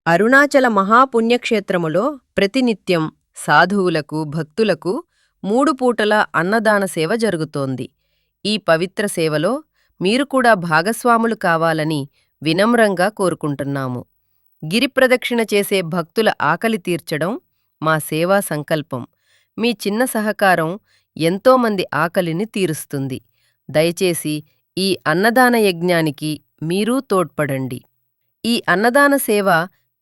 అరుణాచల మహాపుణ్యక్షేత్రములో ప్రతినిత్యం సాధువులకు భక్తులకు 3 పూటల అన్నదాన సేవ జరుగుతోంది. ఈ పవిత్ర సేవలో మీరు కూడా భాగస్వాములు కావాలని వినమ్రంగా కోరుకుంటున్నాము. గిరిప్రదక్షిణ చేసే భక్తుల ఆకలి తీర్చడం మా సేవా సంకల్పం. మీ చిన్న సహకారం ఎంతోమంది ఆకలిని తీరుస్తుంది. దయచేసి ఈ అన్నదాన యజ్ఞానికి మీరూ తోడ్పడండి. ఈ అన్నదాన సేవ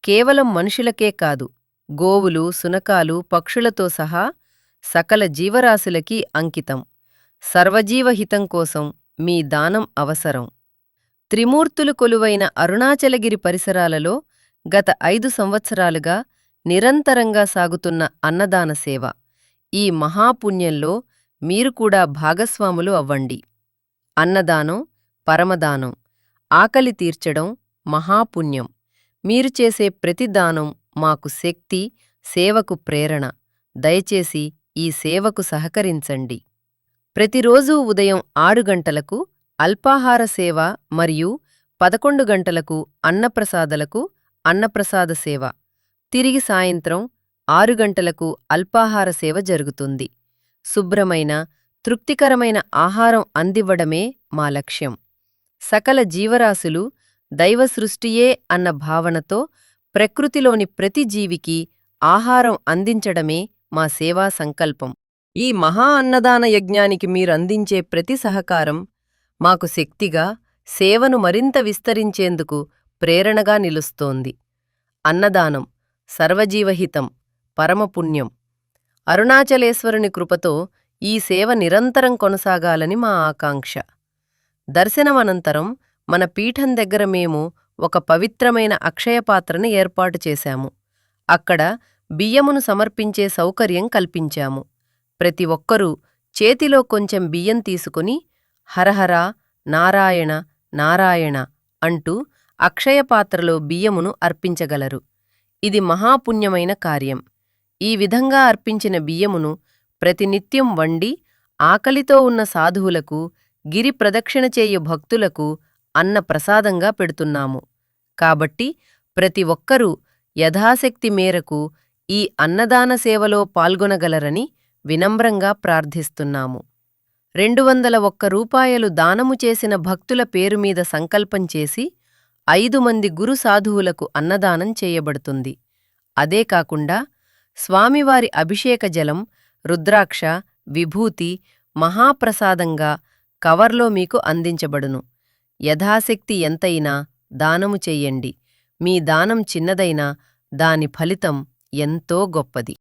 కేవలం మనుషులకే కాదు, గోవులు, సునకాలు, పక్షులతో సహా సకల జీవరాశులకి అంకితం. సర్వజీవహితం కోసం మీ దానం అవసరం. త్రిమూర్తులు కొలువైన అరుణాచలగిరి పరిసరాలలో గత 5 సంవత్సరాలుగా నిరంతరంగా సాగుతున్న అన్నదాన సేవ. ఈ మహాపుణ్యంలో మీరు కూడా భాగస్వాములు అవ్వండి. అన్నదానం, పరమదానం, ఆకలి తీర్చడం మహాపుణ్యం. మీరు చేసే ప్రతి దానం మాకు శక్తి, సేవకు ప్రేరణ. దయచేసి ఈ సేవకు సహకరించండి. ప్రతిరోజూ ఉదయం 6 గంటలకు అల్పాహార సేవ మరియు 11 గంటలకు అన్నప్రసాద సేవ. తిరిగి సాయంత్రం 6 గంటలకు అల్పాహార సేవ జరుగుతుంది. శుభ్రమైన, తృప్తికరమైన ఆహారం అందివ్వడమే మా లక్ష్యం. సకల జీవరాశులు దైవ సృష్టియే అన్న భావనతో ప్రకృతిలోని ప్రతి జీవికి ఆహారం అందించడమే మా సేవా సంకల్పం. ఈ మహా అన్నదాన యజ్ఞానికి మీరందించే ప్రతి సహకారం మాకు శక్తిగా, సేవను మరింత విస్తరించేందుకు ప్రేరణగా నిలుస్తోంది. అన్నదానం సర్వజీవహితం, పరమపుణ్యం. అరుణాచలేశ్వరుని కృపతో ఈ సేవ నిరంతరం కొనసాగాలని మా ఆకాంక్ష. దర్శనమనంతరం మన పీఠం దగ్గర మేము ఒక పవిత్రమైన అక్షయపాత్రను ఏర్పాటు చేశాము. అక్కడ బియ్యమును సమర్పించే సౌకర్యం కల్పించాము. ప్రతి ఒక్కరూ చేతిలో కొంచెం బియ్యం తీసుకుని హరహర, నారాయణ, నారాయణ అంటూ అక్షయపాత్రలో బియ్యమును అర్పించగలరు. ఇది మహాపుణ్యమైన కార్యం. ఈ విధంగా అర్పించిన బియ్యమును ప్రతినిత్యం వండి ఆకలితో ఉన్న సాధువులకు, గిరి ప్రదక్షిణ చేయు భక్తులకు అన్న ప్రసాదంగా పెడుతున్నాము. కాబట్టి ప్రతి ఒక్కరూ యథాశక్తి మేరకు ఈ అన్నదాన సేవలో పాల్గొనగలరని వినమ్రంగా ప్రార్థిస్తున్నాము. 201 రూపాయలు దానము చేసిన భక్తుల పేరుమీద సంకల్పం చేసి 5 మంది గురు సాధువులకు అన్నదానం చేయబడుతుంది. అదే కాకుండా స్వామివారి అభిషేక జలం, రుద్రాక్ష, విభూతి మహాప్రసాదంగా కవర్లో మీకు అందించబడును. యథాశక్తి ఎంతైనా దానము చెయ్యండి. మీ దానం చిన్నదైనా దాని ఫలితం ఎంతో గొప్పది.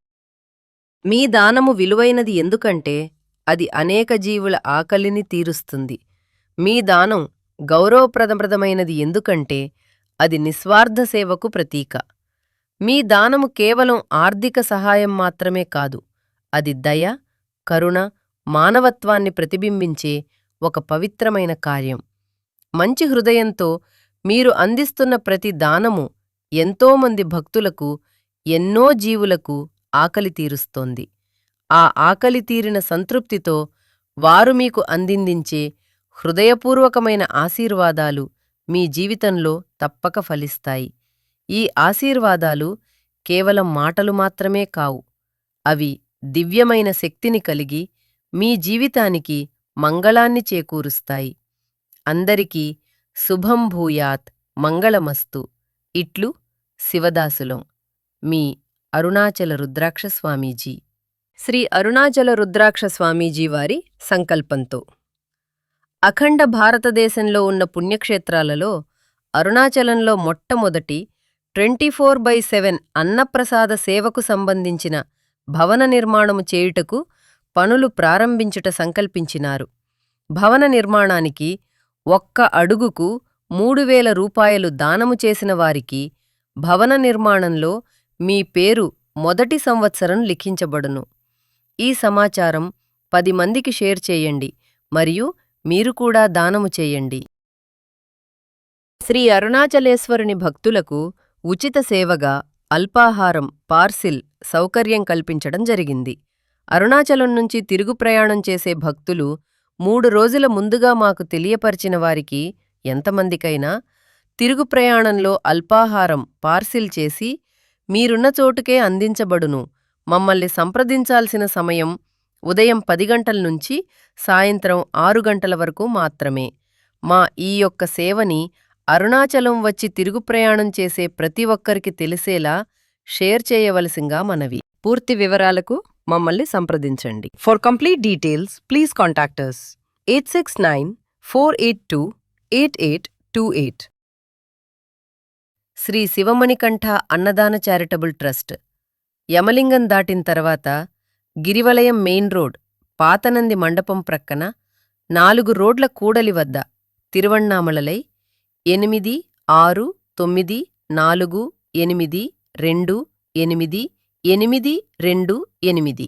మీ దానము విలువైనది ఎందుకంటే అది అనేక జీవుల ఆకలిని తీరుస్తుంది. మీ దానం గౌరవప్రదమైనది ఎందుకంటే అది నిస్వార్థ సేవకు ప్రతీక. మీ దానము కేవలం ఆర్థిక సహాయం మాత్రమే కాదు, అది దయ, కరుణ, మానవత్వాన్ని ప్రతిబింబించే ఒక పవిత్రమైన కార్యం. మంచి హృదయంతో మీరు అందిస్తున్న ప్రతి దానము ఎంతోమంది భక్తులకు, ఎన్నో జీవులకు ఆకలి తీరుస్తోంది. ఆ ఆకలి తీరిన సంతృప్తితో వారు మీకు అందించే హృదయపూర్వకమైన ఆశీర్వాదాలు మీ జీవితంలో తప్పక ఫలిస్తాయి. ఈ ఆశీర్వాదాలు కేవలం మాటలు మాత్రమే కావు, అవి దివ్యమైన శక్తిని కలిగి మీ జీవితానికి మంగళాన్ని చేకూరుస్తాయి. అందరికీ శుభం భూయాత్, మంగళమస్తు. ఇట్లు శివదాసులం, మీ అరుణాచల రుద్రాక్ష స్వామీజీ. శ్రీ అరుణాచల రుద్రాక్ష స్వామీజీ వారి సంకల్పంతో అఖండ భారతదేశంలో ఉన్న పుణ్యక్షేత్రాలలో అరుణాచలంలో మొట్టమొదటి 24/7 అన్నప్రసాద సేవకు సంబంధించిన భవన నిర్మాణము చేయుటకు పనులు ప్రారంభించుట సంకల్పించినారు. భవన నిర్మాణానికి 1 అడుగుకు 3000 రూపాయలు దానము చేసిన వారికి భవన నిర్మాణంలో మీ పేరు మొదటి సంవత్సరం లిఖించబడును. ఈ సమాచారం 10 మందికి షేర్ చేయండి మరియు మీరు కూడా దానము చేయండి. శ్రీ అరుణాచలేశ్వరుని భక్తులకు ఉచిత సేవగా అల్పాహారం, పార్సిల్ సౌకర్యం కల్పించడం జరిగింది. అరుణాచలం నుంచి తిరుగు ప్రయాణం చేసే భక్తులు 3 రోజుల ముందుగా మాకు తెలియపరిచిన వారికి ఎంతమందికైనా తిరుగు ప్రయాణంలో అల్పాహారం పార్సిల్ చేసి మీరున్న చోటుకే అందించబడును. మమ్మల్ని సంప్రదించాల్సిన సమయం ఉదయం 10 గంటల నుంచి సాయంత్రం 6 గంటల వరకు మాత్రమే. మా ఈ యొక్క సేవని అరుణాచలం వచ్చి తిరుగు ప్రయాణం చేసే ప్రతి ఒక్కరికి తెలిసేలా షేర్ చేయవలసిందిగా మనవి. పూర్తి వివరాలకు మమ్మల్ని సంప్రదించండి. For complete details please contact us 8694828828. Shri Sivamanikanta Annadana charitable trust, యమలింగం దాటిన తర్వాత గిరివలయం మెయిన్ రోడ్, పాతనంది మండపం ప్రక్కన 4 రోడ్ల కూడలి వద్ద, తిరువణ్ణామలై 869448282828.